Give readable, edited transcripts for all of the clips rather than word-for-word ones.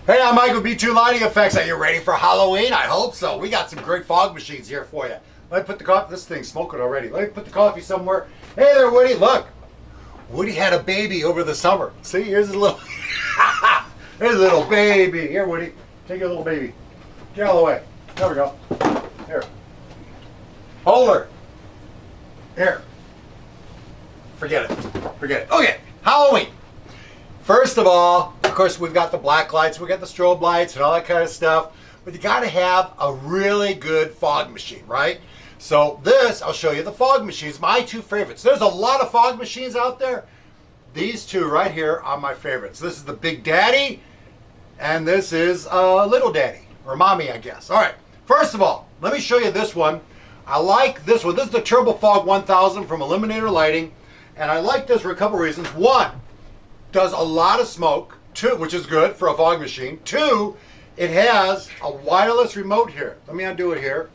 Hey, I'm Mike with B2 Lighting Effects. Are you ready for Halloween? I hope so. We got some great fog machines here for you. Let me put the coffee, this thing's smoking already. Let me put the coffee somewhere. Hey there, Woody, look. Woody had a baby over the summer. See, here's his little, here's a little baby. Here, Woody, take your little baby. Get out of the way. There we go. Here. Hold her. Here. Forget it. Forget it. Okay, Halloween. First of all, of course, we've got the black lights, we got the strobe lights and all that kind of stuff, but you gotta have a really good fog machine, right? So this, I'll show you the fog machines, my two favorites. There's a lot of fog machines out there. These two right here are my favorites. This is the Big Daddy, and this is Little Daddy, or Mommy, I guess. All right, first of all, let me show you this one. I like this one. This is the Turbo Fog 1000 from Eliminator Lighting, and I like this for a couple reasons. One, does a lot of smoke. Two, which is good for a fog machine. Two, it has a wireless remote here. Let me undo it here.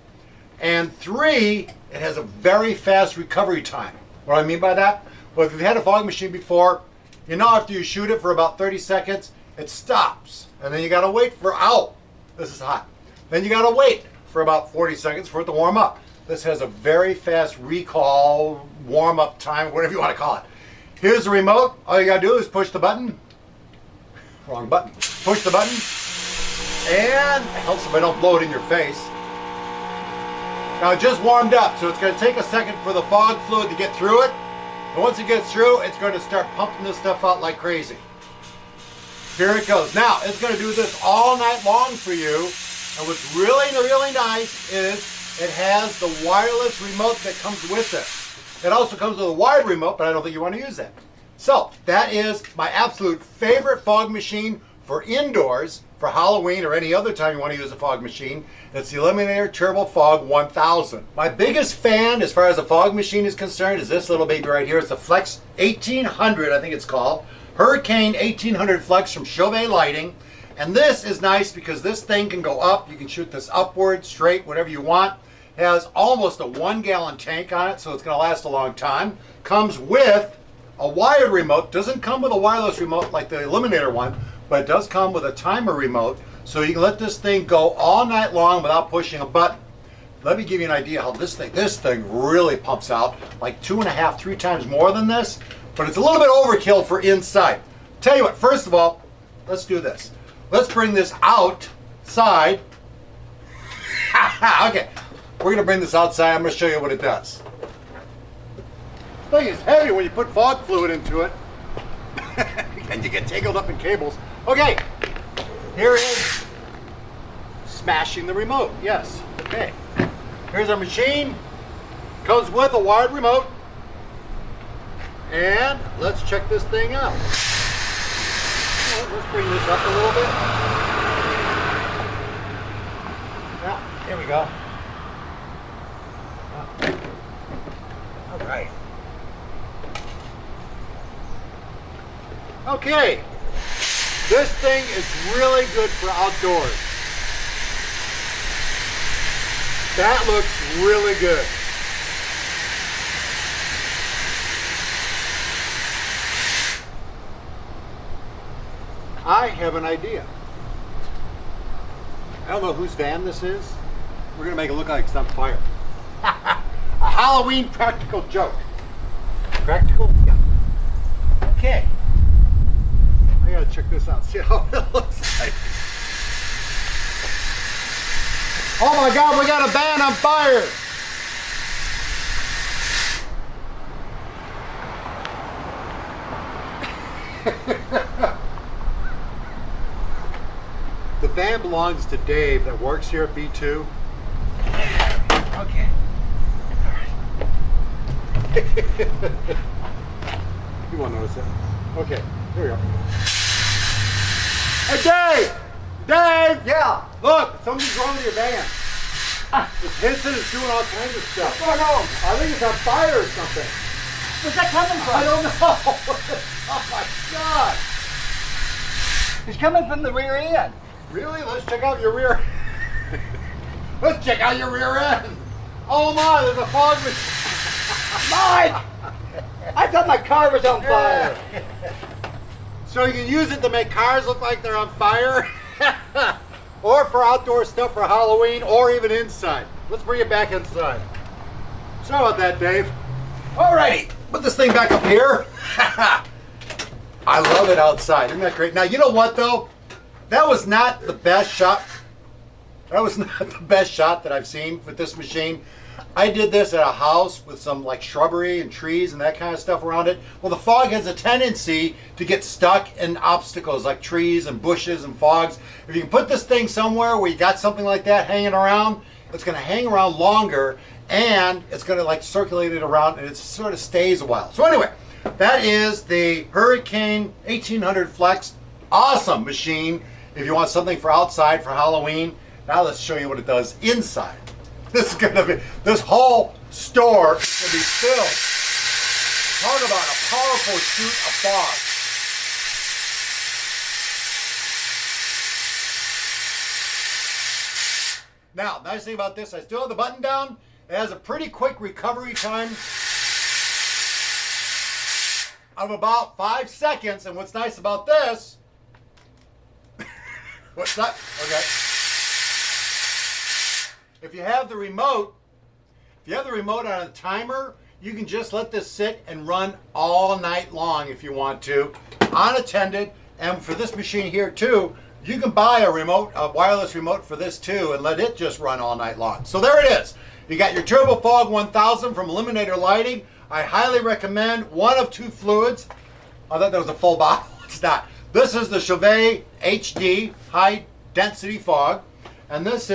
And three, it has a very fast recovery time. What do I mean by that? Well, if you've had a fog machine before, you know after you shoot it for about 30 seconds, it stops. And then you gotta wait for, ow, this is hot. Then you gotta wait for about 40 seconds for it to warm up. This has a very fast recall, warm up time, whatever you wanna call it. Here's the remote. All you gotta do is push the button. Wrong button. Push the button. And it helps if I don't blow it in your face. Now it just warmed up, so it's gonna take a second for the fog fluid to get through it. And once it gets through, it's gonna start pumping this stuff out like crazy. Here it goes. Now, it's gonna do this all night long for you. And what's really, really nice is it has the wireless remote that comes with it. It also comes with a wired remote, but I don't think you want to use that. So that is my absolute favorite fog machine for indoors, for Halloween or any other time you want to use a fog machine. It's the Eliminator Turbo Fog 1000. My biggest fan as far as a fog machine is concerned is this little baby right here. It's the Flex 1800, I think it's called. Hurricane 1800 Flex from Chauvet Lighting. And this is nice because this thing can go up. You can shoot this upward, straight, whatever you want. Has almost a 1-gallon tank on it, so it's going to last a long time. Comes with a wired remote. Doesn't come with a wireless remote like the Eliminator one, but it does come with a timer remote, so you can let this thing go all night long without pushing a button. Let me give you an idea how this thing really pumps out, like 2.5, 3 times more than this, but it's a little bit overkill for inside. Tell you what, first of all, let's do this. Let's bring this outside. Okay. We're going to bring this outside. I'm going to show you what it does. This thing is heavy when you put fog fluid into it. And you get tangled up in cables. Okay, here is smashing the remote. Yes, okay. Here's our machine. Comes with a wired remote. And let's check this thing out. Let's bring this up a little bit. Yeah, here we go. All right. Okay. This thing is really good for outdoors. That looks really good. I have an idea. I don't know whose van this is. We're gonna make it look like it's on fire. A Halloween practical joke. Practical? Yeah. Okay. I gotta check this out, see how it looks like. Oh my God, we got a van on fire! The van belongs to Dave that works here at B2. Okay. You won't notice it. Okay, here we go. Hey, Dave! Dave! Yeah! Look, something's wrong with your van. It's hissing, it's doing all kinds of stuff. What's going on? I think it's on fire or something. Where's that coming from? I don't know. Oh my God! It's coming from the rear end. Really? Let's check out your rear. Let's check out your rear end. Oh my, there's a fog machine. Mike! I thought my car was on fire. So you can use it to make cars look like they're on fire? or for outdoor stuff for Halloween, or even inside. Let's bring it back inside. Sorry about that, Dave. Alrighty, put this thing back up here. I love it outside. Isn't that great? Now, you know what though? That was not the best shot. That was not the best shot that I've seen with this machine. I did this at a house with some like shrubbery and trees and that kind of stuff around it. Well, the fog has a tendency to get stuck in obstacles like trees and bushes and fogs. If you can put this thing somewhere where you got something like that hanging around, it's going to hang around longer and it's going to like circulate it around and it sort of stays a while. So anyway, that is the Hurricane 1800 Flex. Awesome machine if you want something for outside for Halloween. Now let's show you what it does inside. This whole store is going to be filled. Talk about a powerful shoot of fog. Now, nice thing about this, I still have the button down. It has a pretty quick recovery time of about 5 seconds. And what's nice about this, what's that? Okay. If you have the remote, on a timer, you can just let this sit and run all night long if you want to, unattended. And for this machine here too, you can buy a wireless remote for this too, and let it just run all night long. So there it is. You got your Turbo Fog 1000 from Eliminator Lighting. I highly recommend one of two fluids. I thought that was a full bottle. It's not. This is the Chauvet HD High Density Fog, and that's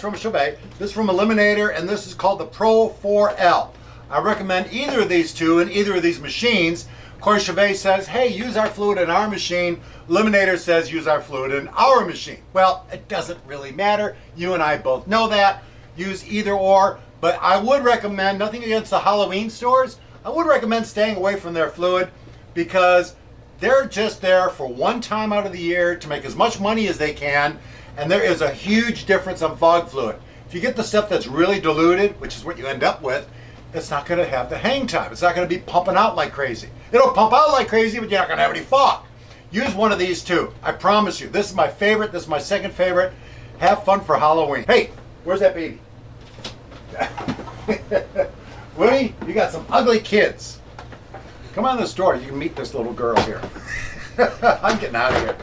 from Chauvet. This is from Eliminator, and this is called the Pro 4L. I recommend either of these two in either of these machines. Of course, Chauvet says, hey, use our fluid in our machine. Eliminator says, use our fluid in our machine. Well, it doesn't really matter. You and I both know that. Use either or, but I would recommend, nothing against the Halloween stores, I would recommend staying away from their fluid because they're just there for one time out of the year to make as much money as they can. And there is a huge difference on fog fluid. If you get the stuff that's really diluted, which is what you end up with, it's not going to have the hang time. It's not going to be pumping out like crazy. It'll pump out like crazy, but you're not going to have any fog. Use one of these two. I promise you. This is my favorite. This is my second favorite. Have fun for Halloween. Hey, where's that baby? Woody, you got some ugly kids. Come on in the store. You can meet this little girl here. I'm getting out of here.